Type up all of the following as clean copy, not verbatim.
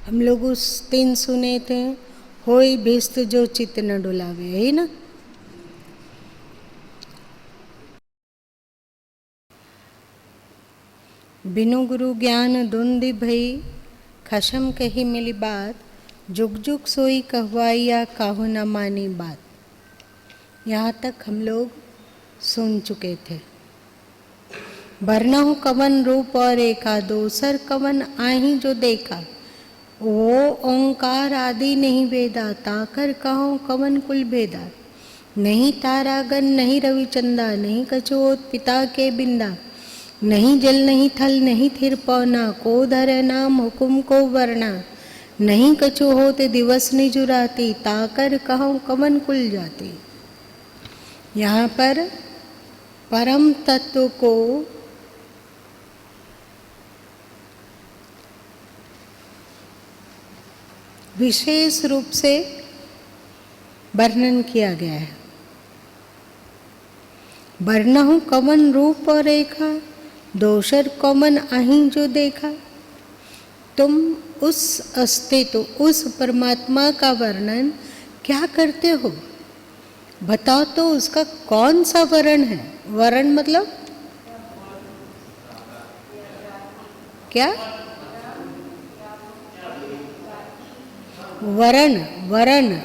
हम लोग उस दिन सुने थे, होई भिस्त जो चित्त न डुलावे, है ना। बिनु गुरु ज्ञान धुंधि भई, खशम कही मिली बात, जुग जुग सोई कहवाइया काहू न मानी बात। यहाँ तक हम लोग सुन चुके थे। भरनहु कवन रूप और एका, दोसर कवन आही जो देखा, वो ओंकार आदि नहीं वेदा, ताकर कहो कवन कुल भेदा। नहीं तारागन नहीं रविचंदा, नहीं कछुओत पिता के बिंदा, नहीं जल नहीं थल नहीं थिर पौना, को धरे नाम हुकुम को वरना। नहीं कछु होते दिवस निजुराती, ताकर कहो कवन कुल जाती। यहाँ पर परम तत्व को विशेष रूप से वर्णन किया गया है। वर्णहु कवन रूप और रेखा, दोसर कवन आही जो देखा। तुम उस अस्तित्व, उस परमात्मा का वर्णन क्या करते हो? बताओ तो उसका कौन सा वर्ण है? वर्ण मतलब क्या? वर्ण, वर्ण,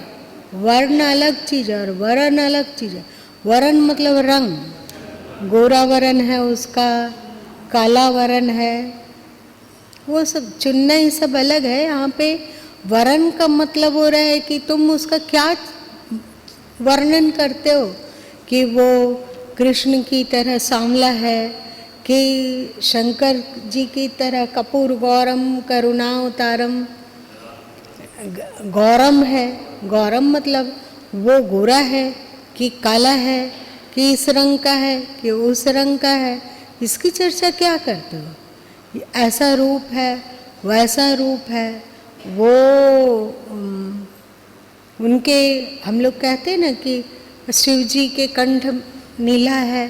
वर्ण अलग चीज और वर्ण अलग चीज है। वर्ण मतलब रंग, गोरा वर्ण है उसका, काला वर्ण है, वो सब चुनना ही सब अलग है। यहाँ पे वर्ण का मतलब हो रहा है कि तुम उसका क्या वर्णन करते हो, कि वो कृष्ण की तरह सांवला है, कि शंकर जी की तरह कपूर गौरम करुणावतारम गौरम है। गौरम मतलब वो गोरा है कि काला है, कि इस रंग का है कि उस रंग का है, इसकी चर्चा क्या करते हो? ऐसा रूप है, वैसा रूप है, वो उनके हम लोग कहते हैं ना कि शिव जी के कंठ नीला है,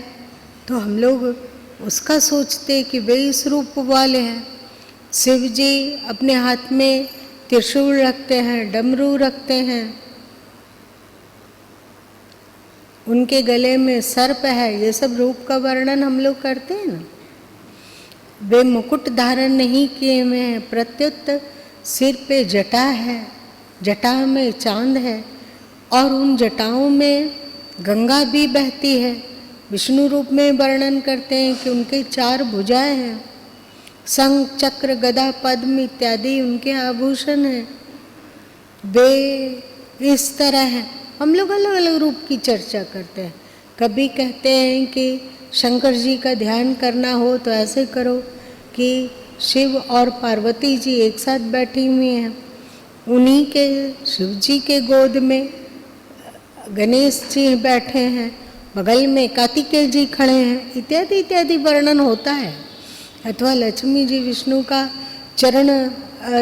तो हम लोग उसका सोचते कि वे इस रूप वाले हैं। शिव जी अपने हाथ में त्रिशूल रखते हैं, डमरू रखते हैं, उनके गले में सर्प है, ये सब रूप का वर्णन हम लोग करते हैं ना। वे मुकुट धारण नहीं किए हुए हैं, प्रत्युत सिर पे जटा है, जटा में चांद है, और उन जटाओं में गंगा भी बहती है। विष्णु रूप में वर्णन करते हैं कि उनके 4 भुजाएं हैं, शंख चक्र गदा पद्म इत्यादि उनके आभूषण हैं। वे इस तरह हैं। हम लोग अलग अलग रूप की चर्चा करते हैं। कभी कहते हैं कि शंकर जी का ध्यान करना हो तो ऐसे करो कि शिव और पार्वती जी एक साथ बैठी हुई हैं, उन्हीं के शिव जी के गोद में गणेश जी बैठे हैं, बगल में कार्तिकेय जी खड़े हैं, इत्यादि इत्यादि वर्णन होता है। अथवा लक्ष्मी जी विष्णु का चरण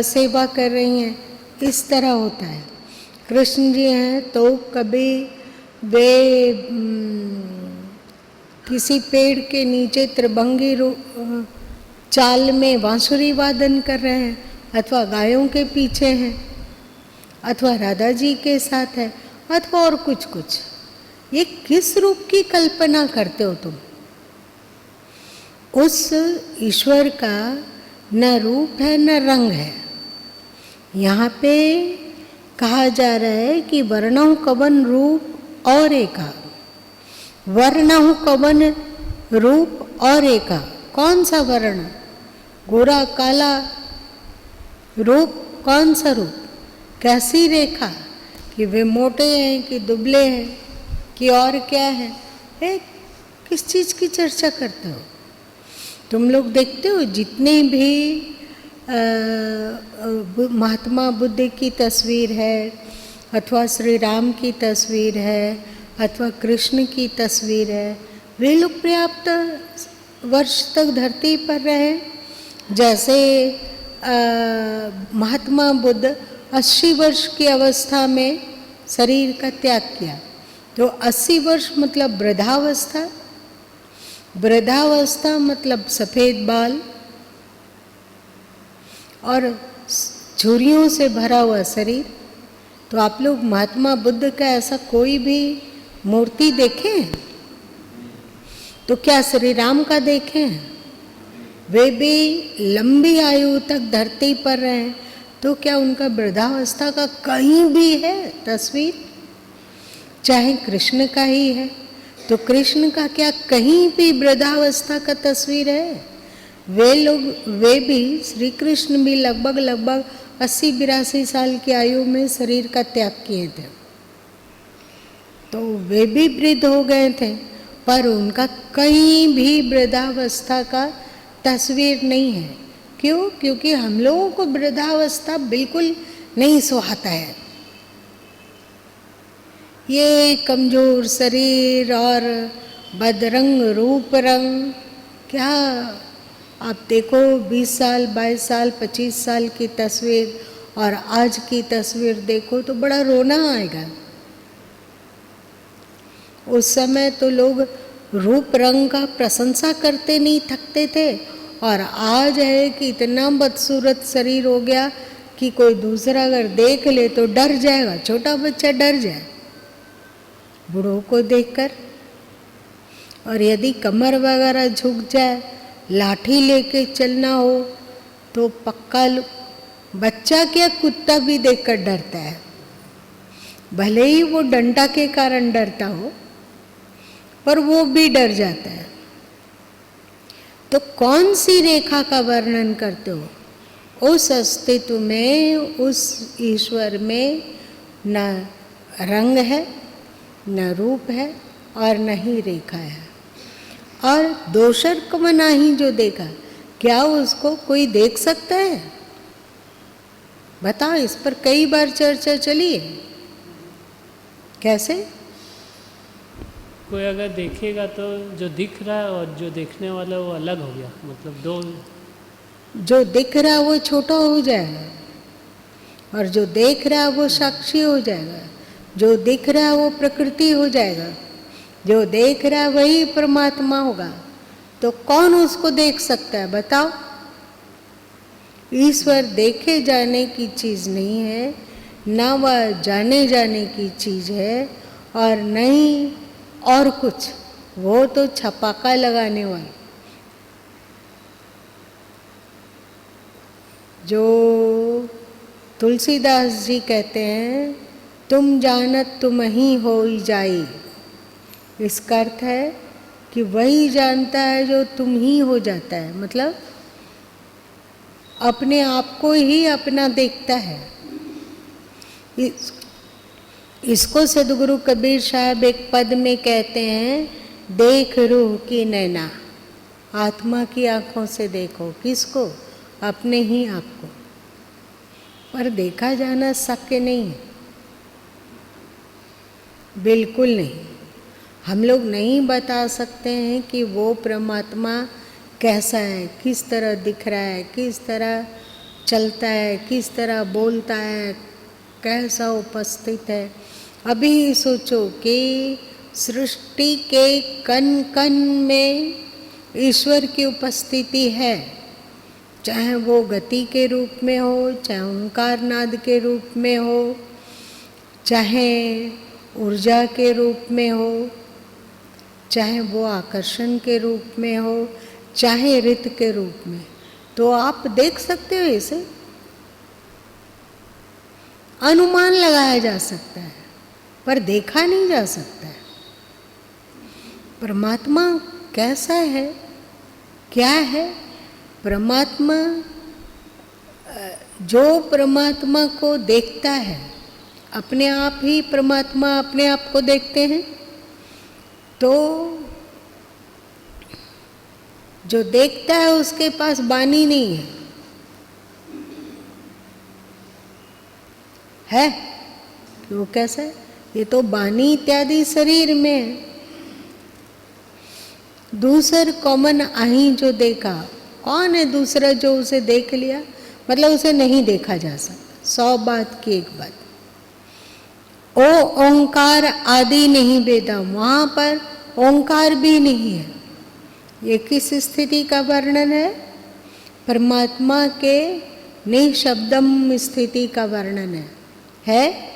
सेवा कर रही हैं, इस तरह होता है। कृष्ण जी हैं तो कभी वे किसी पेड़ के नीचे त्रिभंगी चाल में बांसुरी वादन कर रहे हैं, अथवा गायों के पीछे हैं, अथवा राधा जी के साथ है, अथवा और कुछ कुछ। ये किस रूप की कल्पना करते हो तुम? उस ईश्वर का न रूप है न रंग है। यहाँ पे कहा जा रहा है कि वर्णहु कवन रूप और एका। वर्णहु कवन रूप और एका, कौन सा वर्ण? गोरा काला रूप, कौन सा रूप? कैसी रेखा, कि वे मोटे हैं कि दुबले हैं कि और क्या है? किस चीज़ की चर्चा करते हो तुम लोग? देखते हो जितने भी महात्मा बुद्ध की तस्वीर है, अथवा श्री राम की तस्वीर है, अथवा कृष्ण की तस्वीर है, वे लोग पर्याप्त वर्ष तक धरती पर रहे। जैसे महात्मा बुद्ध 80 वर्ष की अवस्था में शरीर का त्याग किया, तो 80 वर्ष मतलब वृद्धावस्था, वृद्धावस्था मतलब सफ़ेद बाल, और झुर्रियों से भरा हुआ शरीर। तो आप लोग महात्मा बुद्ध का ऐसा कोई भी मूर्ति देखें? तो क्या श्री राम का देखें? वे भी लंबी आयु तक धरती पर रहे, तो क्या उनका वृद्धावस्था का कहीं भी है तस्वीर? चाहे कृष्ण का ही है, तो कृष्ण का क्या कहीं भी वृद्धावस्था का तस्वीर है? वे भी श्री कृष्ण भी लगभग 80-82 साल की आयु में शरीर का त्याग किए थे। तो वे भी वृद्ध हो गए थे, पर उनका कहीं भी वृद्धावस्था का तस्वीर नहीं है। क्यों? क्योंकि हम लोगों को वृद्धावस्था बिल्कुल नहीं सुहाता है। ये कमजोर शरीर और बदरंग रूप रंग, क्या आप देखो 20 साल 22 साल 25 साल की तस्वीर और आज की तस्वीर देखो तो बड़ा रोना आएगा। उस समय तो लोग रूप रंग का प्रशंसा करते नहीं थकते थे, और आज है कि इतना बदसूरत शरीर हो गया कि कोई दूसरा अगर देख ले तो डर जाएगा। छोटा बच्चा डर जाए बूढ़ों को देखकर। और यदि कमर वगैरह झुक जाए, लाठी लेके चलना हो, तो पक्का बच्चा क्या कुत्ता भी देखकर डरता है, भले ही वो डंडा के कारण डरता हो, पर वो भी डर जाता है। तो कौन सी रेखा का वर्णन करते हो? उस अस्तित्व में, उस ईश्वर में न रंग है, न रूप है और न ही रेखा है। और दोषर को मना ही जो देखा, क्या उसको कोई देख सकता है? बताओ, इस पर कई बार चर्चा चली है। कैसे? कोई अगर देखेगा तो जो दिख रहा है और जो देखने वाला वो अलग हो गया, मतलब दो। जो दिख रहा है वो छोटा हो जाएगा, और जो देख रहा है वो साक्षी हो जाएगा। जो दिख रहा है वो प्रकृति हो जाएगा, जो देख रहा है वही परमात्मा होगा। तो कौन उसको देख सकता है? बताओ। ईश्वर देखे जाने की चीज नहीं है, ना वह जाने जाने की चीज है, और नहीं और कुछ। वो तो छपाका लगाने वाला, जो तुलसीदास जी कहते हैं, तुम जानत तुम ही हो जाई। इसका अर्थ है कि वही जानता है जो तुम ही हो जाता है, मतलब अपने आप को ही अपना देखता है। इसको सद्गुरु कबीर साहब एक पद में कहते हैं, देख रूह की नैना। आत्मा की आंखों से देखो। किसको? अपने ही आप को। पर देखा जाना शक्य नहीं है, बिल्कुल नहीं। हम लोग नहीं बता सकते हैं कि वो परमात्मा कैसा है, किस तरह दिख रहा है, किस तरह चलता है, किस तरह बोलता है, कैसा उपस्थित है। अभी सोचो कि सृष्टि के कण कण में ईश्वर की उपस्थिति है, चाहे वो गति के रूप में हो, चाहे ओंकार नाद के रूप में हो, चाहे ऊर्जा के रूप में हो, चाहे वो आकर्षण के रूप में हो, चाहे रित के रूप में। तो आप देख सकते हो, इसे अनुमान लगाया जा सकता है, पर देखा नहीं जा सकता है। परमात्मा कैसा है, क्या है? परमात्मा, जो परमात्मा को देखता है, अपने आप ही परमात्मा अपने आप को देखते हैं। तो जो देखता है उसके पास वाणी नहीं है, वो कैसा है? ये तो वाणी इत्यादि शरीर में है। दूसर कॉमन आई जो देखा, कौन है दूसरा जो उसे देख लिया? मतलब उसे नहीं देखा जा सकता। 100 बात की एक बात। ओ ओंकार आदि नहीं वेदा, वहां पर ओंकार भी नहीं है। ये किस स्थिति का वर्णन है? परमात्मा के निःशब्दम स्थिति का वर्णन है।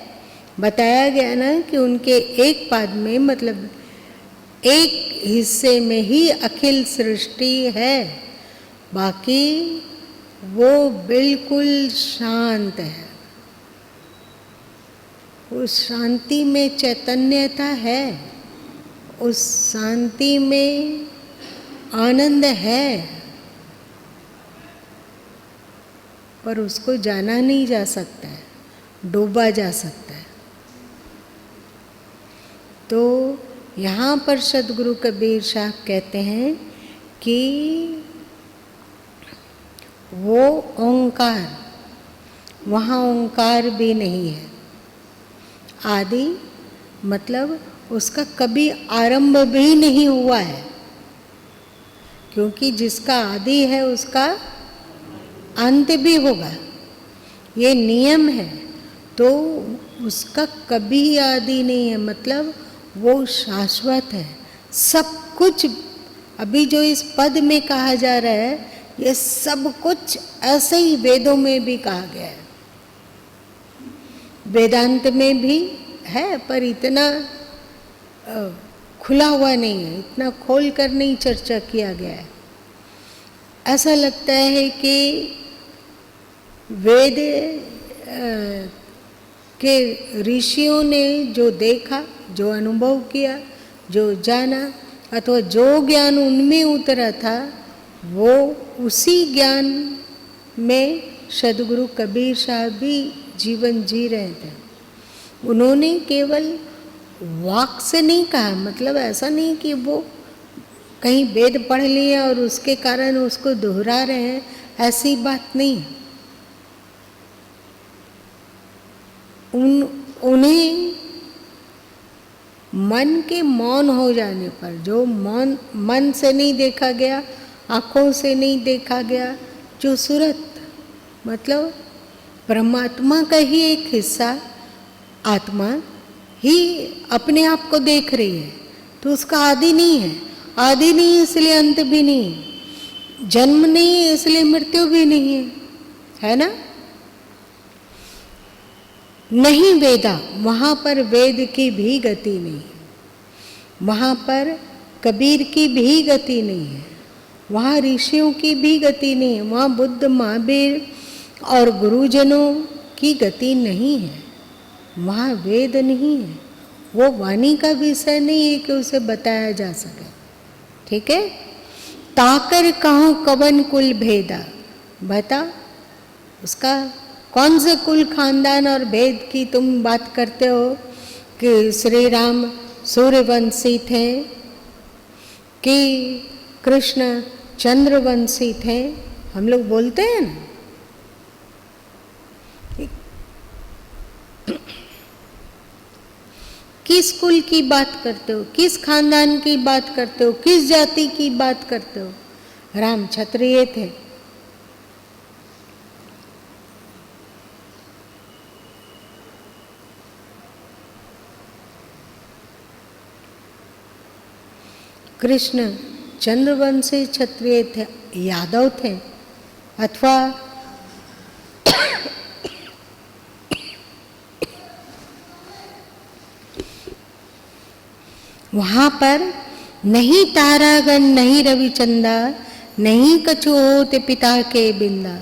बताया गया ना कि उनके एक पाद में, मतलब एक हिस्से में ही अखिल सृष्टि है, बाकी वो बिल्कुल शांत है। उस शांति में चैतन्यता है, उस शांति में आनंद है, पर उसको जाना नहीं जा सकता है, डूबा जा सकता है। तो यहाँ पर सद्गुरु कबीर साहब कहते हैं कि वो ओंकार, वहाँ ओंकार भी नहीं है। आदि मतलब उसका कभी आरंभ भी नहीं हुआ है, क्योंकि जिसका आदि है उसका अंत भी होगा, ये नियम है। तो उसका कभी आदि नहीं है, मतलब वो शाश्वत है। सब कुछ अभी जो इस पद में कहा जा रहा है, ये सब कुछ ऐसे ही वेदों में भी कहा गया है, वेदांत में भी है, पर इतना खुला हुआ नहीं है, इतना खोल कर नहीं चर्चा किया गया है। ऐसा लगता है कि वेद के ऋषियों ने जो देखा, जो अनुभव किया, जो जाना, अथवा जो ज्ञान उनमें उतरा था, वो उसी ज्ञान में सद्गुरु कबीर साहब भी जीवन जी रहे थे। उन्होंने केवल वाक से नहीं कहा, मतलब ऐसा नहीं कि वो कहीं वेद पढ़ लिया और उसके कारण उसको दोहरा रहे हैं, ऐसी बात नहीं। उन्हें मन के मौन हो जाने पर, जो मौन मन से नहीं देखा गया, आँखों से नहीं देखा गया, जो सूरत मतलब परमात्मा का ही एक हिस्सा आत्मा ही अपने आप को देख रही है, तो उसका आदि नहीं है। आदि नहीं है इसलिए अंत भी नहीं है, जन्म नहीं है इसलिए मृत्यु भी नहीं है, है ना। नहीं वेदा, वहाँ पर वेद की भी गति नहीं है, वहाँ पर कबीर की भी गति नहीं है, वहाँ ऋषियों की भी गति नहीं है, वहाँ बुद्ध महावीर और गुरुजनों की गति नहीं है, वहाँ वेद नहीं है। वो वाणी का विषय नहीं है कि उसे बताया जा सके, ठीक है। ताकर कहूँ कवन कुल भेदा, बता उसका कौन से कुल खानदान और भेद की तुम बात करते हो कि श्री राम सूर्यवंशी थे कि कृष्ण चंद्रवंशी थे, हम लोग बोलते हैं ना। किस कुल की बात करते हो, किस खानदान की बात करते हो, किस जाति की बात करते हो। राम क्षत्रिय थे, कृष्ण चंद्रवंशी क्षत्रिय थे, यादव थे, अथवा वहाँ पर नहीं तारागण, नहीं रविचंदा, नहीं कछु होते पिता के बिंदा।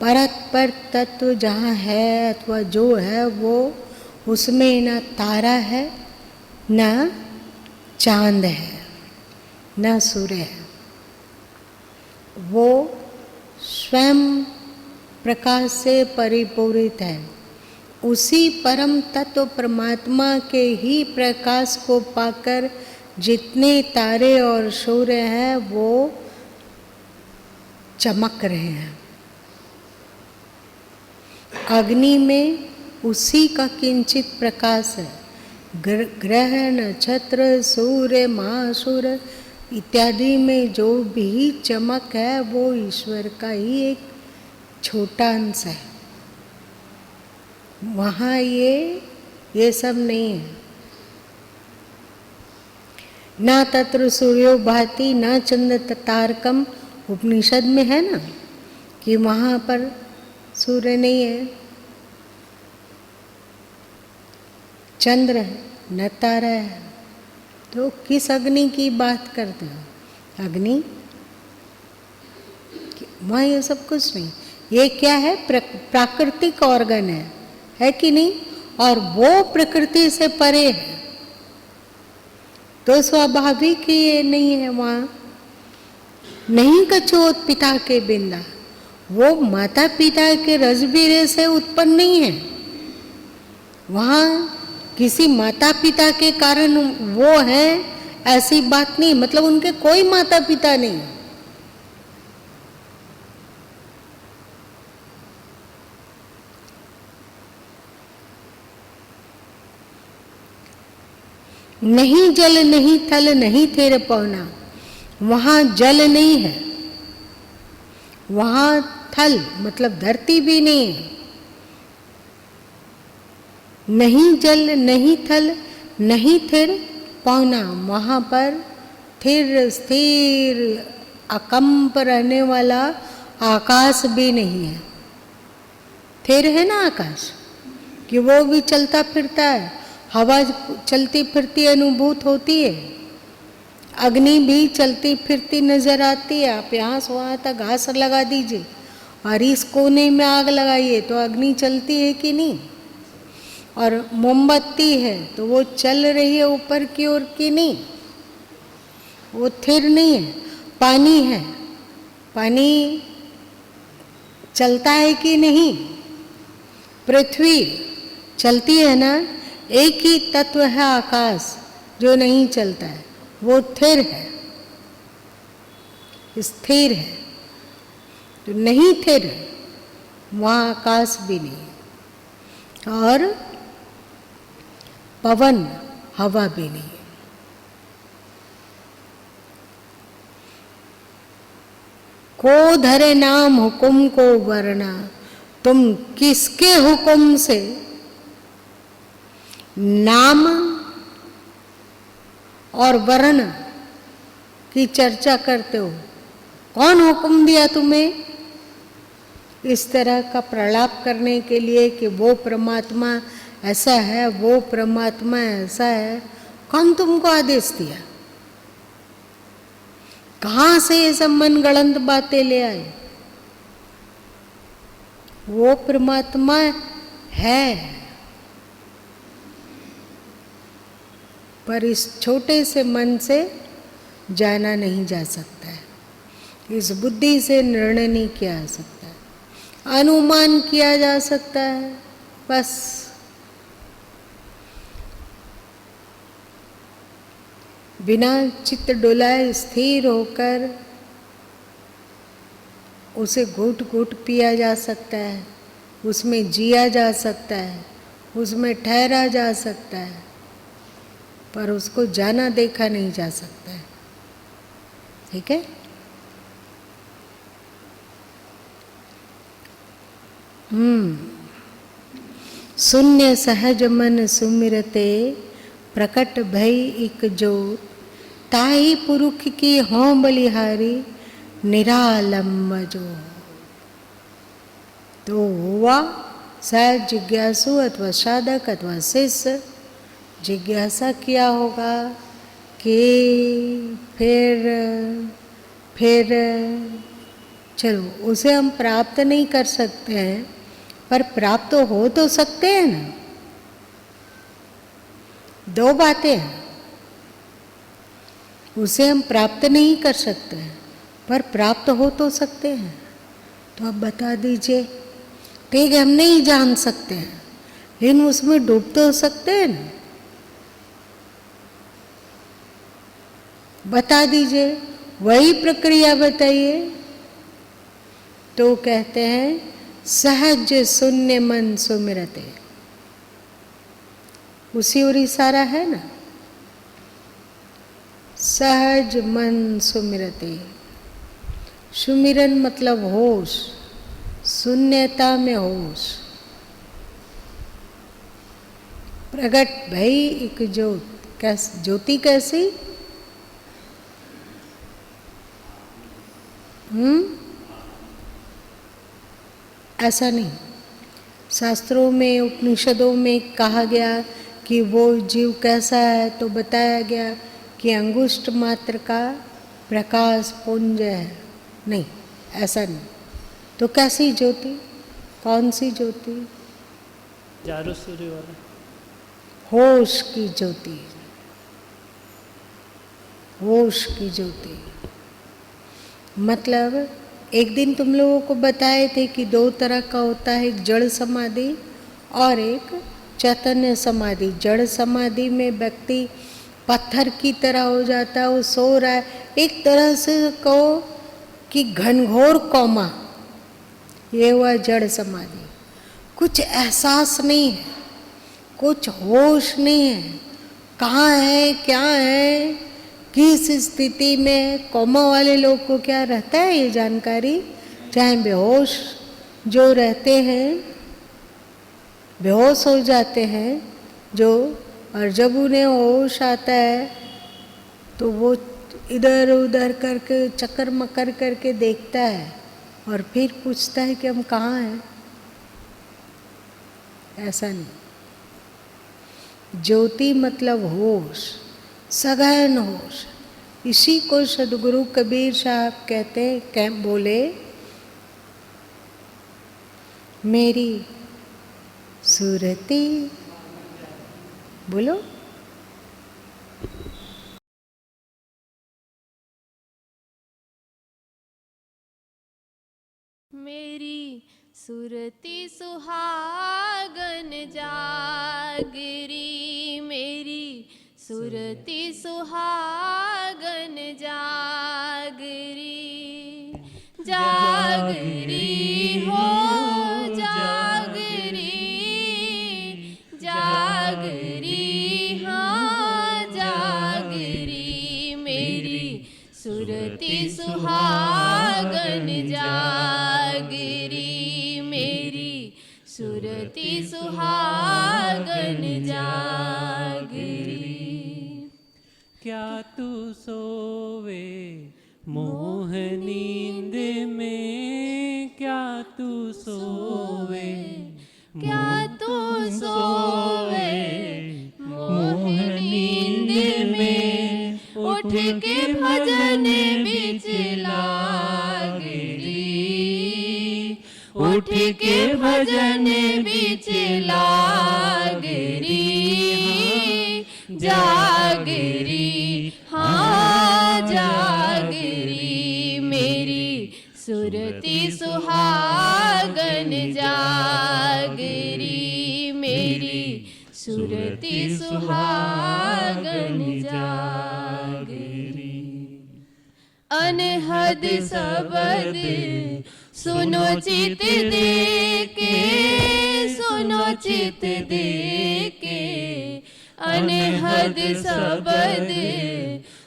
परत पर तत्व जहाँ है अथवा जो है वो, उसमें न तारा है, न चांद है, न सूर्य है। वो स्वयं प्रकाश से परिपूरित है। उसी परम तत्व परमात्मा के ही प्रकाश को पाकर जितने तारे और सूर्य हैं वो चमक रहे हैं। अग्नि में उसी का किंचित प्रकाश है। ग्रह, नक्षत्र, सूर्य, महासूर्य इत्यादि में जो भी चमक है वो ईश्वर का ही एक छोटा अंश है। वहाँ ये सब नहीं है। ना तत्र सूर्यो भाति ना चंद्र तारकम, उपनिषद में है ना। कि वहाँ पर सूर्य नहीं है, चंद्र है, न तारा है, तो किस अग्नि की बात करते हो? अग्नि वहाँ ये सब कुछ नहीं। ये क्या है? प्राकृतिक ऑर्गन है कि नहीं? और वो प्रकृति से परे है, तो स्वाभाविक ये नहीं है। वहाँ नहीं कछुओत पिता के बिंदा, वो माता पिता के रसबीरे से उत्पन्न नहीं है। वहाँ किसी माता पिता के कारण वो है ऐसी बात नहीं, मतलब उनके कोई माता पिता नहीं। नहीं जल नहीं थल नहीं तेरे पौना, वहाँ जल नहीं है, वहाँ थल मतलब धरती भी नहीं है। नहीं जल नहीं थल नहीं थिर पौना, वहाँ पर थिर स्थिर अकंप रहने वाला आकाश भी नहीं है। थिर है ना आकाश, कि वो भी चलता फिरता है, हवा चलती फिरती अनुभूत होती है, अग्नि भी चलती फिरती नजर आती है। आप यहाँ से वहाँ तक घास लगा दीजिए और इस कोने में आग लगाइए तो अग्नि चलती है कि नहीं? और मोमबत्ती है तो वो चल रही है ऊपर की ओर की नहीं? वो थिर नहीं है। पानी है, पानी चलता है कि नहीं? पृथ्वी चलती है ना? एक ही तत्व है आकाश जो नहीं चलता है, वो थिर है, स्थिर है। तो नहीं थिर है, वहाँ आकाश भी नहीं और पवन हवा भी नहीं। को धरे नाम हुकुम को वरना, तुम किसके हुकुम से नाम और वर्ण की चर्चा करते हो? कौन हुक्म दिया तुम्हें इस तरह का प्रलाप करने के लिए कि वो परमात्मा ऐसा है, वो परमात्मा ऐसा है? कौन तुमको आदेश दिया? कहाँ से ये सब मनगढ़ंत बातें ले आए? वो परमात्मा है, पर इस छोटे से मन से जाना नहीं जा सकता है, इस बुद्धि से निर्णय नहीं किया जा सकता है, अनुमान किया जा सकता है बस। बिना चित्त डोलाए स्थिर होकर उसे घूट घूट पिया जा सकता है, उसमें जिया जा सकता है, उसमें ठहरा जा सकता है, पर उसको जाना देखा नहीं जा सकता है। ठीक है? शून्य सहज मन सुमिरते, प्रकट भई एक जोत, ताही पुरुष की हों बलिहारी, निरालंब जो। तो हुआ शायद जिज्ञासु अथवा साधक अथवा शिष्य जिज्ञासा किया होगा कि फिर चलो उसे हम प्राप्त नहीं कर सकते हैं, पर प्राप्त हो तो सकते हैं ना। दो बातें हैं, उसे हम प्राप्त नहीं कर सकते हैं पर प्राप्त हो तो सकते हैं। तो आप बता दीजिए। ठीक है, हम नहीं जान सकते हैं लेकिन उसमें डूब तो सकते हैं ना। बता दीजिए, वही प्रक्रिया बताइए। तो कहते हैं सहज शून्य मन सुमिरते, उसी ओर इशारा है ना। सहज मन सुमिरते, सुमिरन मतलब होश, शून्यता में होश। प्रगट भई एक ज्योत, कैसे ज्योति कैसी? ऐसा नहीं। शास्त्रों में, उपनिषदों में कहा गया कि वो जीव कैसा है, तो बताया गया कि अंगुष्ठ मात्र का प्रकाश पुंज है। नहीं, ऐसा नहीं। तो कैसी ज्योति, कौन सी ज्योति? जारू सूर्य वाला। होश की ज्योति, होश की ज्योति। मतलब एक दिन तुम लोगों को बताए थे कि दो तरह का होता है, एक जड़ समाधि और एक चैतन्य समाधि। जड़ समाधि में व्यक्ति पत्थर की तरह हो जाता है, वो सो रहा है, एक तरह से कहो कि घनघोर कोमा, ये हुआ जड़ समाधि। कुछ एहसास नहीं है, कुछ होश नहीं है, कहाँ है, क्या है, किस स्थिति में। कोमा वाले लोग को क्या रहता है ये जानकारी, चाहे बेहोश जो रहते हैं, बेहोश हो जाते हैं जो, और जब उन्हें होश आता है तो वो इधर उधर करके चक्कर मक्कर करके देखता है और फिर पूछता है कि हम कहाँ हैं। ऐसा नहीं। ज्योति मतलब होश, सघन होश। इसी को सदगुरु कबीर साहब कहते बोले, मेरी सुरती, बोलो, मेरी सुरती सुहागन जागरी, मेरी सुरती सुहागन जागरी, जागरी हो जागरी, जागरी हाँ जागरी, मेरी सुरती सुहागन जागरी, मेरी सुरती सुहागन जागरी। क्या तू सोवे मोह नींद में, क्या तू सोवे, क्या तू सोवे मोह नींद में, उठ के भजन बिच लागरी, उठ के भजन बिच लागरी, जागरी हाँ जागरी, मेरी सुरती सुहागन जागरी, मेरी सुरती सुहागन जागरी। अनहद सबद सुनो चित देके, सुनो चित देके, अनहद सबद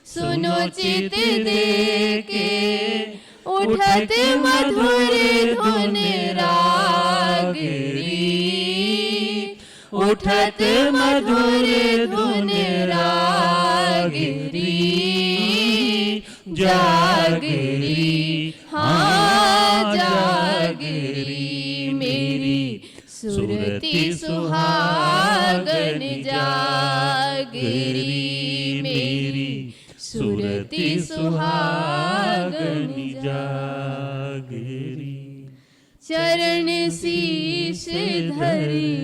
सुनो चित देके, उठत मधुर धुन रागरी, उठत मधुर धुन रागरी, जागरी हाँ जागरी, मेरी सुरती सुहागन जागरी, मेरी सुरती सुहागन जागरी। चरण शीश धरी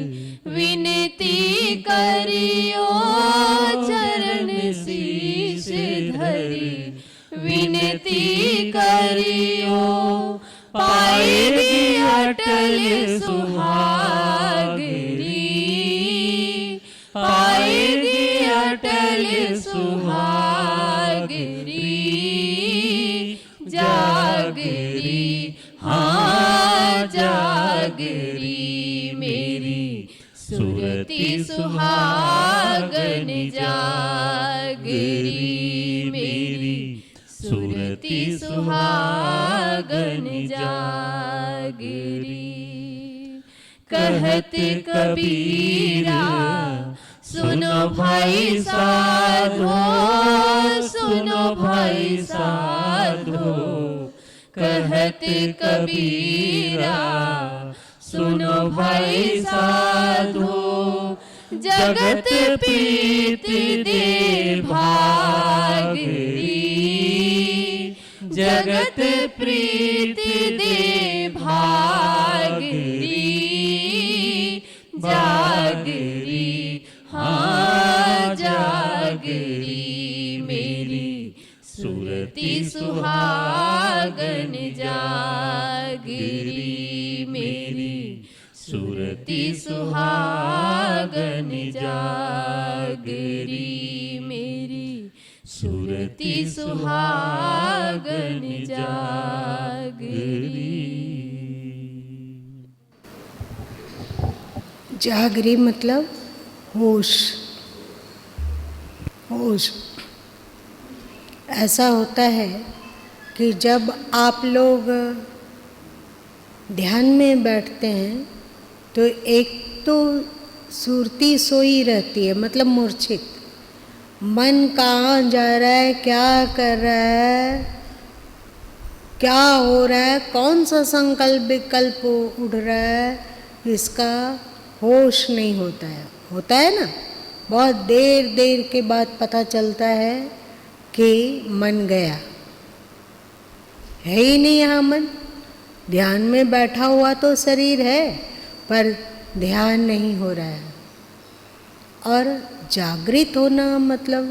विनती करियो, चरण शीश धरी विनती करियो, पाएगी अटल सुहागरी, पाएगी अटल सुहागरी, जागरी हाँ जागरी, मेरी सुरती सुहागन जागरी, मेरी सुरती सुहागन जागरी। कहत कबीरा सुनो भाई साधो, सुनो भाई साधो, कहत कबीरा भाई साधो, जगत प्रीत दे भागरी, जगत प्रीत दे भागरी, जागरी हाँ जागरी मेरी सुरती सुहागन, जागरी मेरी सुरती सुहागन, जागरी मेरी सुरती सुहागन, जागरी। जागरी मतलब होश। होश ऐसा होता है कि जब आप लोग ध्यान में बैठते हैं तो एक तो सुरती सोई रहती है, मतलब मूर्छित। मन कहाँ जा रहा है, क्या कर रहा है, क्या हो रहा है, कौन सा संकल्प विकल्प उड़ रहा है, इसका होश नहीं होता है। होता है ना, बहुत देर देर के बाद पता चलता है कि मन गया है ही नहीं। यहाँ मन, ध्यान में बैठा हुआ तो शरीर है पर ध्यान नहीं हो रहा है। और जागृत होना मतलब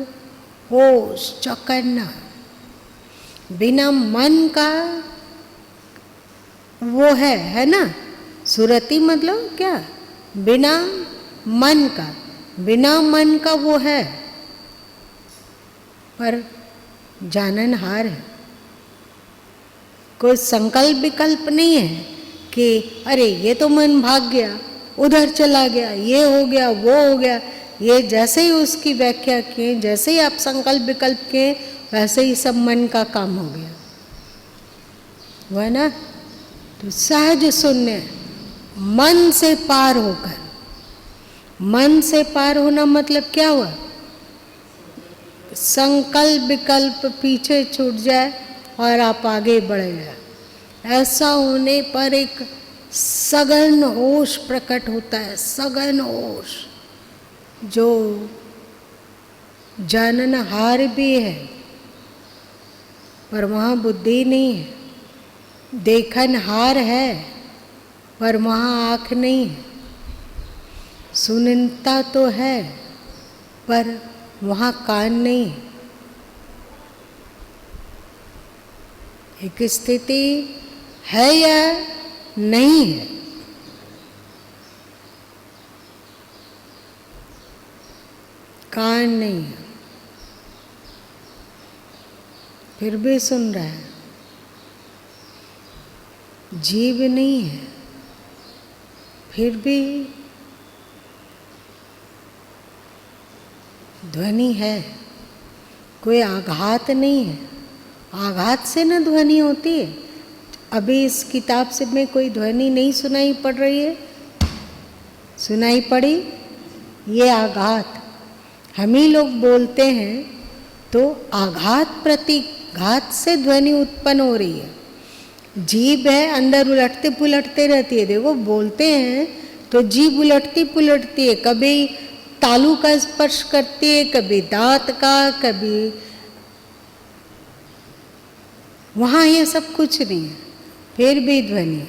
होश, चौकन्ना, बिना मन का वो है ना। सुरती मतलब क्या, बिना मन का, बिना मन का वो है पर जाननहार है। कोई संकल्प विकल्प नहीं है कि अरे ये तो मन भाग गया, उधर चला गया, ये हो गया, वो हो गया। ये जैसे ही उसकी व्याख्या किए, जैसे ही आप संकल्प विकल्प किए, वैसे ही सब मन का काम हो गया, हुआ ना। तो सहज शून्य, मन से पार होकर। मन से पार होना मतलब क्या हुआ, संकल्प विकल्प पीछे छूट जाए और आप आगे बढ़ जाए। ऐसा होने पर एक सघन होश प्रकट होता है, सघन होश, जो जाननहार भी है पर वहाँ बुद्धि नहीं है, देखनहार है पर वहाँ आँख नहीं है, सुनता तो है पर वहाँ कान नहीं है। एक स्थिति है या नहीं है, कान नहीं है फिर भी सुन रहा है, जीभ नहीं है फिर भी ध्वनि है, कोई आघात नहीं है। आघात से ना ध्वनि होती है। अभी इस किताब से में कोई ध्वनि नहीं सुनाई पड़ रही है, सुनाई पड़ी, ये आघात। हम ही लोग बोलते हैं तो आघात प्रतिघात से ध्वनि उत्पन्न हो रही है। जीभ है, अंदर उलटते पुलटते रहती है। देखो बोलते हैं तो जीभ उलटती पुलटती है, कभी तालू का स्पर्श करती है, कभी दांत का, कभी वहाँ ये सब कुछ नहीं है, फिर भी ध्वनि है।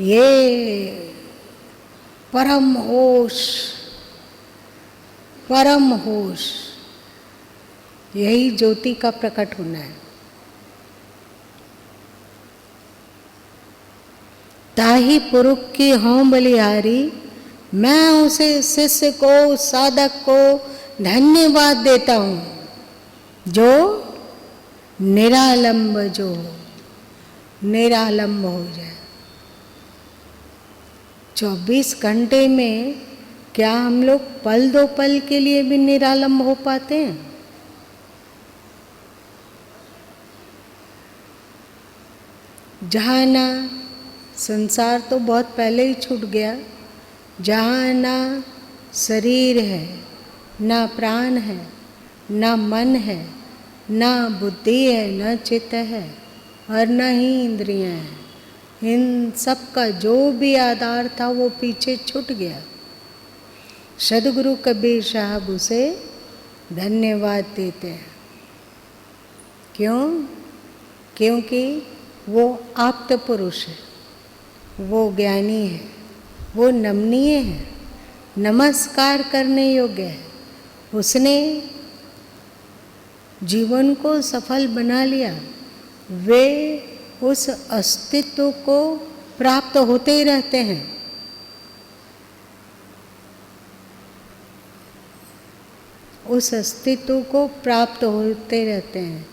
ये परम होश, परम होश, यही ज्योति का प्रकट होना है। ताही पुरुष की हों बलिहारी, मैं उसे शिष्य को, साधक को धन्यवाद देता हूँ जो निरालंब, जो निरालंब हो जाए। 24 घंटे में क्या हम लोग पल दो पल के लिए भी निरालंब हो पाते हैं? जहाँ ना संसार तो बहुत पहले ही छूट गया, जहाँ ना शरीर है, ना प्राण है, ना मन है, ना बुद्धि है, ना चित्त है और ना ही इंद्रियां हैं। इन सब का जो भी आधार था वो पीछे छूट गया। सदगुरु कबीर साहब उसे धन्यवाद देते हैं। क्यों? क्योंकि वो आप्त पुरुष है, वो ज्ञानी है, वो नमनीय है, नमस्कार करने योग्य है। उसने जीवन को सफल बना लिया। वे उस अस्तित्व को प्राप्त होते ही रहते हैं। उस अस्तित्व को प्राप्त होते रहते हैं।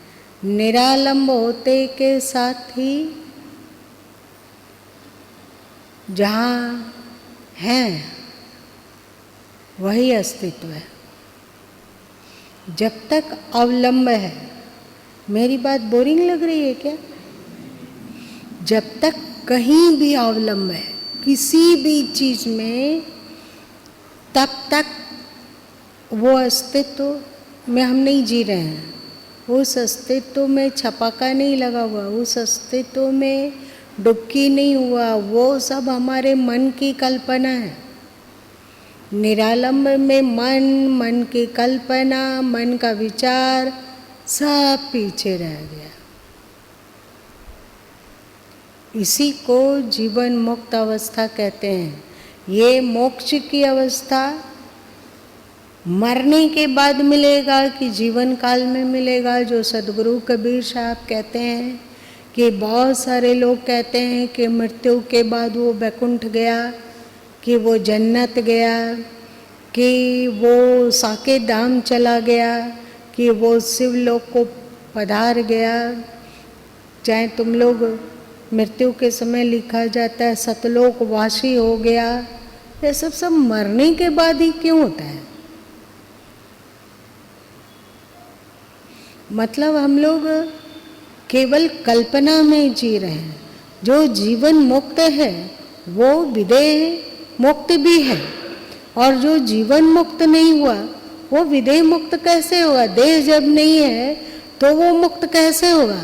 निरालंब होते के साथ ही जहाँ हैं वही अस्तित्व है। जब तक अवलंब है, मेरी बात बोरिंग लग रही है क्या? जब तक कहीं भी अवलंब है किसी भी चीज में, तब तक वो अस्तित्व में हम नहीं जी रहे हैं। उस अस्तित्व में छपाका नहीं लगा हुआ, उस अस्तित्व में डुबकी नहीं हुआ। वो सब हमारे मन की कल्पना है। निरालंब में मन की कल्पना, मन का विचार सब पीछे रह गया। इसी को जीवन मुक्त अवस्था कहते हैं। ये मोक्ष की अवस्था मरने के बाद मिलेगा कि जीवन काल में मिलेगा? जो सदगुरु कबीर साहब कहते हैं कि बहुत सारे लोग कहते हैं कि मृत्यु के बाद वो बैकुंठ गया, कि वो जन्नत गया, कि वो साकेत धाम चला गया, कि वो शिवलोक को पधार गया। चाहे तुम लोग मृत्यु के समय लिखा जाता है सतलोक वासी हो गया। ये सब मरने के बाद ही क्यों होता है? मतलब हम लोग केवल कल्पना में जी रहे हैं। जो जीवन मुक्त है वो विदेह मुक्त भी है, और जो जीवन मुक्त नहीं हुआ वो विदेह मुक्त कैसे होगा? देह जब नहीं है तो वो मुक्त कैसे होगा?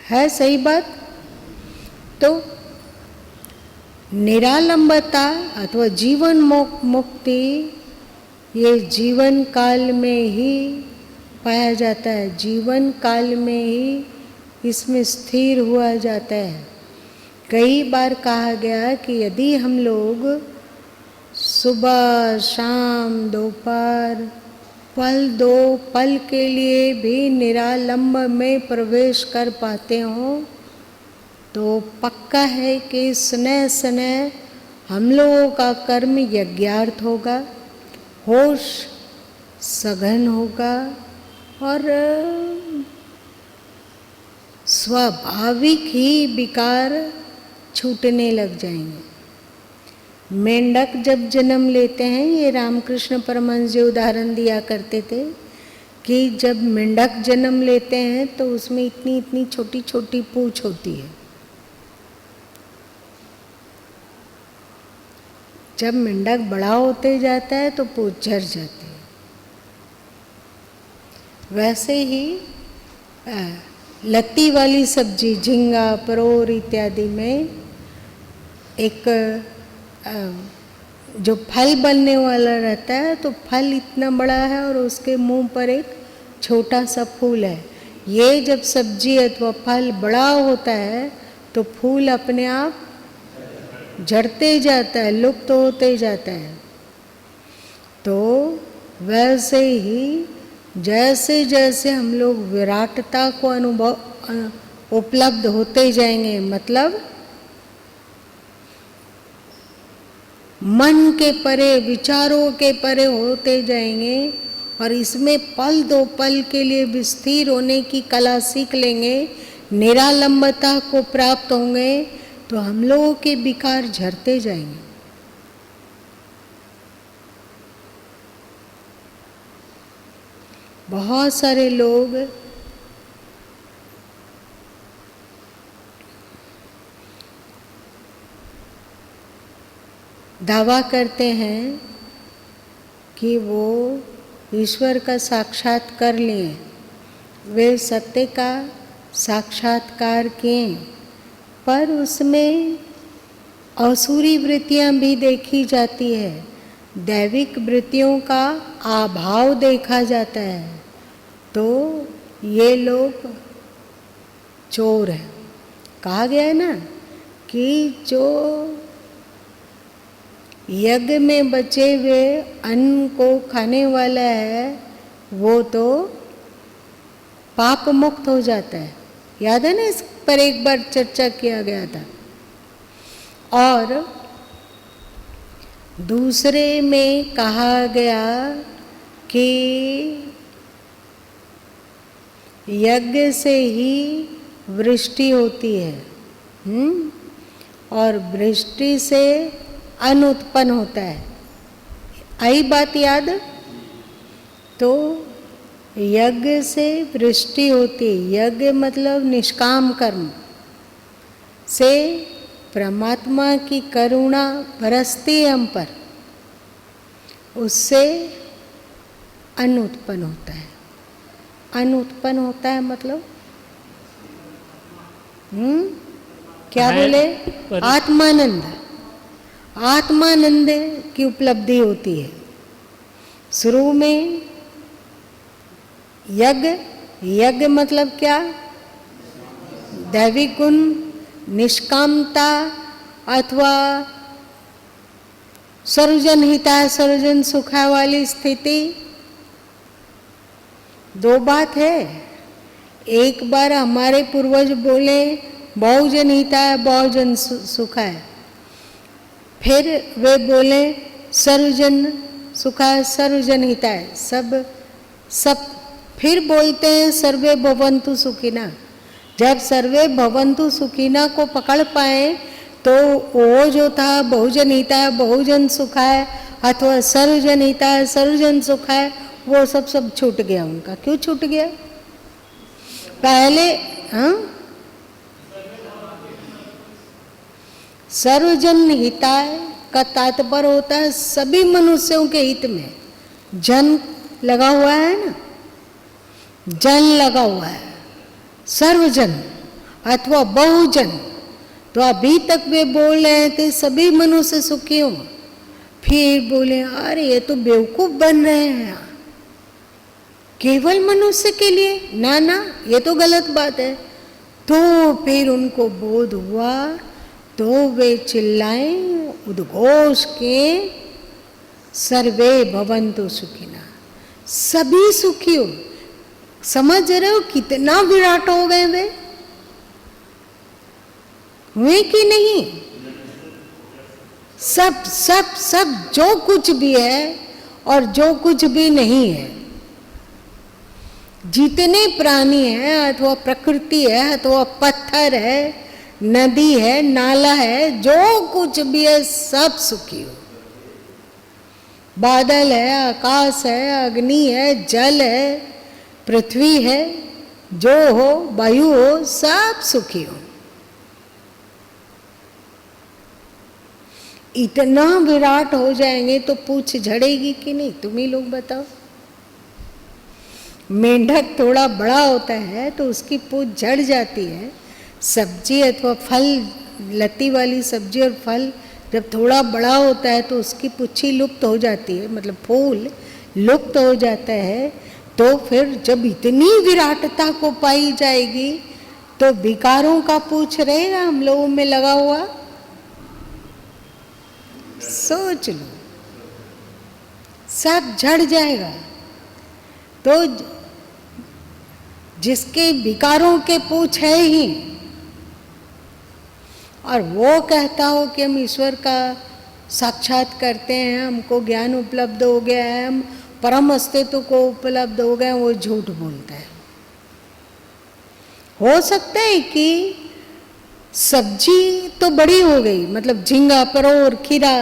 है सही बात? तो निरालंबता अथवा जीवन मुक्ति ये जीवन काल में ही पाया जाता है। जीवन काल में ही इसमें स्थिर हुआ जाता है। कई बार कहा गया कि यदि हम लोग सुबह शाम दोपहर पल दो पल के लिए भी निरालंब में प्रवेश कर पाते हो तो पक्का है कि स्नेह स्नेह हम लोगों का कर्म यज्ञार्थ होगा, होश सघन होगा और स्वाभाविक ही विकार छूटने लग जाएंगे। मेंढक जब जन्म लेते हैं, ये रामकृष्ण परमहंस जी उदाहरण दिया करते थे कि जब मेंढक जन्म लेते हैं तो उसमें इतनी इतनी छोटी छोटी पूंछ होती है। जब मेंढक बड़ा होते जाता है तो पूंछ झड़ जाती है। वैसे ही लत्ती वाली सब्जी झींगा परोर इत्यादि में एक जो फल बनने वाला रहता है तो फल इतना बड़ा है और उसके मुंह पर एक छोटा सा फूल है। ये जब सब्जी अथवा फल बड़ा होता है तो फूल अपने आप झड़ते जाता है, लुप्त होते जाता है। तो वैसे ही जैसे जैसे हम लोग विराटता को अनुभव उपलब्ध होते जाएंगे, मतलब मन के परे विचारों के परे होते जाएंगे और इसमें पल दो पल के लिए भी स्थिर होने की कला सीख लेंगे, निरालंबता को प्राप्त होंगे तो हम लोगों के विकार झड़ते जाएंगे। बहुत सारे लोग दावा करते हैं कि वो ईश्वर का साक्षात कर लिए, वे सत्य का साक्षात्कार किए, पर उसमें असुरी वृत्तियां भी देखी जाती है, दैविक वृत्तियों का अभाव देखा जाता है, तो ये लोग चोर हैं। कहा गया है ना कि जो यज्ञ में बचे हुए अन्न को खाने वाला है वो तो पाप मुक्त हो जाता है। याद है ना, इस पर एक बार चर्चा किया गया था। और दूसरे में कहा गया कि यज्ञ से ही वृष्टि होती है, और वृष्टि से अन्न उत्पन्न होता है। आई बात याद? तो यज्ञ से वृष्टि होती है, यज्ञ मतलब निष्काम कर्म से परमात्मा की करुणा बरसती है हम पर, उससे अन्न उत्पन्न होता है। अन्न उत्पन्न होता है मतलब क्या बोले? आत्मानंद। आत्मानंद की उपलब्धि होती है। शुरू में यज्ञ मतलब क्या? दैविक गुण, निष्कामता अथवा सर्वजन हिताय सर्वजन सुखाय वाली स्थिति। दो बात है। एक बार हमारे पूर्वज बोले बहुजन हिताय बहुजन सुखाय, फिर वे बोले सर्वजन सुखाय सर्वजन हिताय, सब फिर बोलते हैं सर्वे भवन्तु सुखिना। जब सर्वे भवन्तु सुखिना को पकड़ पाए तो वो जो था बहुजन हिताय बहुजन सुखाय अथवा सर्वजन हिताय सर्वजन सुखाय, वो सब छूट गया उनका। क्यों छूट गया? पहले सर्वजन हिताय का तात्पर्य होता है सभी मनुष्यों के हित में। जन लगा हुआ है ना, जन लगा हुआ है, सर्वजन अथवा बहुजन। तो अभी तक वे बोल रहे थे सभी मनुष्य सुखी हो, फिर बोले अरे ये तो बेवकूफ बन रहे हैं, केवल मनुष्य के लिए। ना, ये तो गलत बात है। तो फिर उनको बोध हुआ, तो वे चिल्लाए उद्घोष के सर्वे भवन्तु सुखिना, सभी सुखी हो। समझ रहे हो कितना विराट हो गए वे? हुए कि नहीं? सब जो कुछ भी है और जो कुछ भी नहीं है, जितने प्राणी हैं अथवा प्रकृति है अथवा पत्थर है, नदी है, नाला है, जो कुछ भी है सब सुखी हो। बादल है, आकाश है, अग्नि है, जल है, पृथ्वी है, जो हो, वायु हो, सब सुखी हो। इतना विराट हो जाएंगे तो पूछ झड़ेगी कि नहीं? तुम ही लोग बताओ। मेंढक थोड़ा बड़ा होता है तो उसकी पूछ झड़ जाती है। सब्जी अथवा फल, लती वाली सब्जी और फल जब थोड़ा बड़ा होता है तो उसकी पुच्छी लुप्त हो जाती है, मतलब फूल लुप्त हो जाता है। तो फिर जब इतनी विराटता को पाई जाएगी तो विकारों का पूछ रहेगा हम लोगों में लगा हुआ? सोच लो, सब झड़ जाएगा। तो जिसके विकारों के पूछ है ही, और वो कहता हो कि हम ईश्वर का साक्षात करते हैं, हमको ज्ञान उपलब्ध हो गया है, हम परम अस्तित्व को उपलब्ध हो गए, वो झूठ बोलता है। हो सकता है कि सब्जी तो बड़ी हो गई, मतलब झींगा, परोर, खीरा,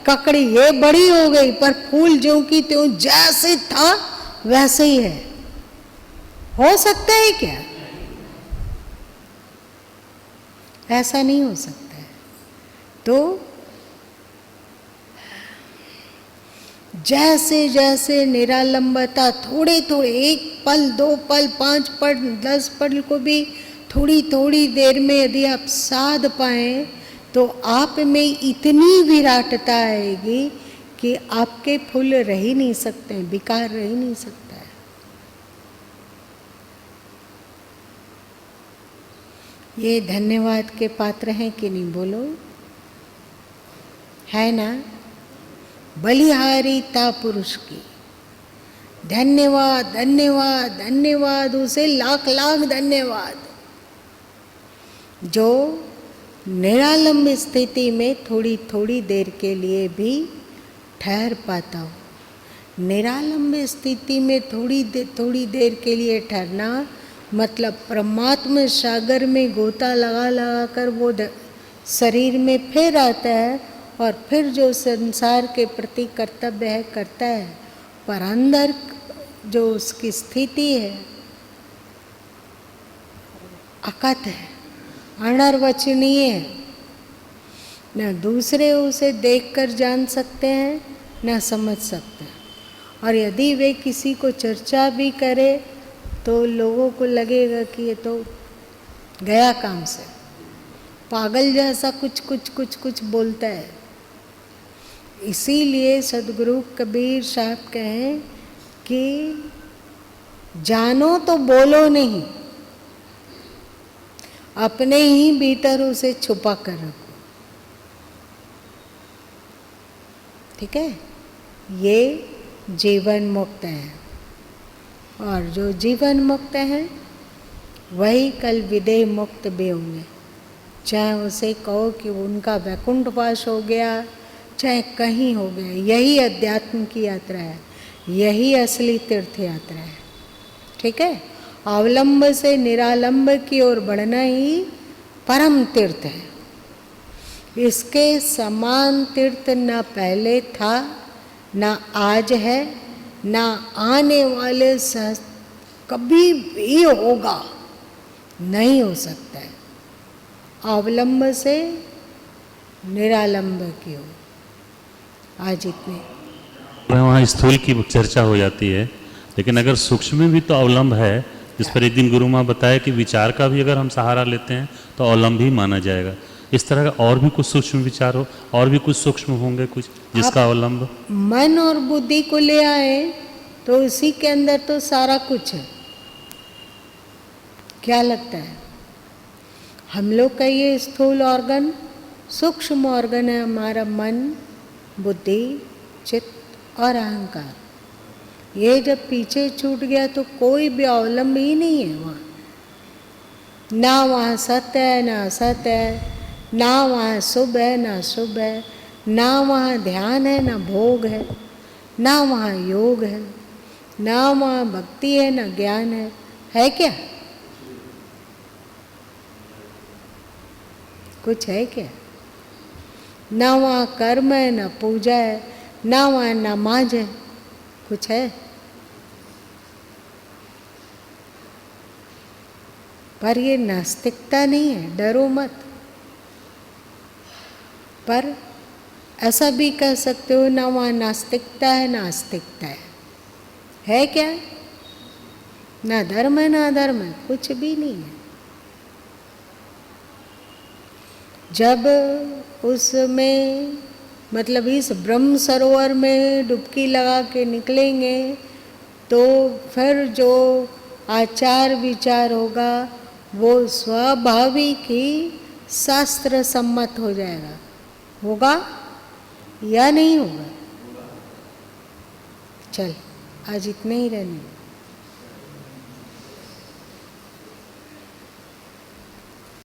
ककड़ी ये बड़ी हो गई, पर फूल ज्यों की त्यों जैसे था वैसे ही है। हो सकता है क्या? ऐसा नहीं हो सकता है। तो जैसे जैसे निरालंबता थोड़े थोड़े, एक पल, दो पल, 5 पल, 10 पल को भी थोड़ी थोड़ी देर में यदि आप साध पाएं तो आप में इतनी विराटता आएगी कि आपके फूल रह ही नहीं सकते हैं, विकार रह ही नहीं सकता है। ये धन्यवाद के पात्र हैं कि नहीं, बोलो, है ना? बलिहारीता पुरुष की। धन्यवाद धन्यवाद धन्यवाद, उसे लाख लाख धन्यवाद, जो निरालंब स्थिति में थोड़ी थोड़ी देर के लिए भी ठहर पाता हो। निरालंब स्थिति में थोड़ी देर के लिए ठहरना मतलब परमात्मा सागर में गोता लगा लगा कर वो शरीर में फिर आता है और फिर जो संसार के प्रति कर्तव्य है करता है, पर अंदर जो उसकी स्थिति है अकथ है, अनर्वचनीय है। न दूसरे उसे देखकर जान सकते हैं न समझ सकते हैं, और यदि वे किसी को चर्चा भी करे तो लोगों को लगेगा कि ये तो गया काम से, पागल जैसा कुछ बोलता है। इसीलिए सदगुरु कबीर साहब कहें कि जानो तो बोलो नहीं, अपने ही भीतर उसे छुपा कर रखो। ठीक है, ये जीवन मुक्त है, और जो जीवन मुक्त है वही कल विदेह मुक्त भी होंगे। चाहे उसे कहो कि उनका वैकुंठवास हो गया, चाहे कहीं हो गया, यही अध्यात्म की यात्रा है, यही असली तीर्थ यात्रा है। ठीक है, अवलंब से निरालंब की ओर बढ़ना ही परम तीर्थ है। इसके समान तीर्थ न पहले था, न आज है, न आने वाले कभी भी होगा, नहीं हो सकता है। अवलंब से निरालंब की ओर। आज इतने वहाँ स्थूल की चर्चा हो जाती है, लेकिन अगर सूक्ष्म में भी तो अवलंब है, जिस पर एक दिन गुरु माँ बताया कि विचार का भी अगर हम सहारा लेते हैं तो अवलंब ही माना जाएगा। इस तरह का और भी कुछ सूक्ष्म विचार हो, और भी कुछ सूक्ष्म होंगे कुछ जिसका अवलंब मन और बुद्धि को ले आए तो उसी के अंदर तो सारा कुछ है। क्या लगता है? हम लोग का ये स्थूल ऑर्गन, सूक्ष्म ऑर्गन है हमारा मन, बुद्धि, चित्त और अहंकार। ये जब पीछे छूट गया तो कोई भी अवलंब ही नहीं है वहाँ। ना वहाँ सत्य है ना असत्य है, ना वहाँ शुभ है ना शुभ है, ना वहाँ ध्यान है ना भोग है, ना वहाँ योग है, ना वहाँ भक्ति है ना ज्ञान है क्या? कुछ है क्या? ना वहाँ कर्म है ना पूजा है, ना वहाँ नमाज है, कुछ है? पर ये नास्तिकता नहीं है, डरो मत। पर ऐसा भी कह सकते हो ना वहाँ नास्तिकता है ना आस्तिकता है क्या? ना धर्म है ना अधर्म है, कुछ भी नहीं है। जब उसमें मतलब इस ब्रह्म सरोवर में डुबकी लगा के निकलेंगे तो फिर जो आचार विचार होगा वो स्वाभाविक ही शास्त्र सम्मत हो जाएगा। होगा या नहीं होगा? चल आज इतने ही रहने।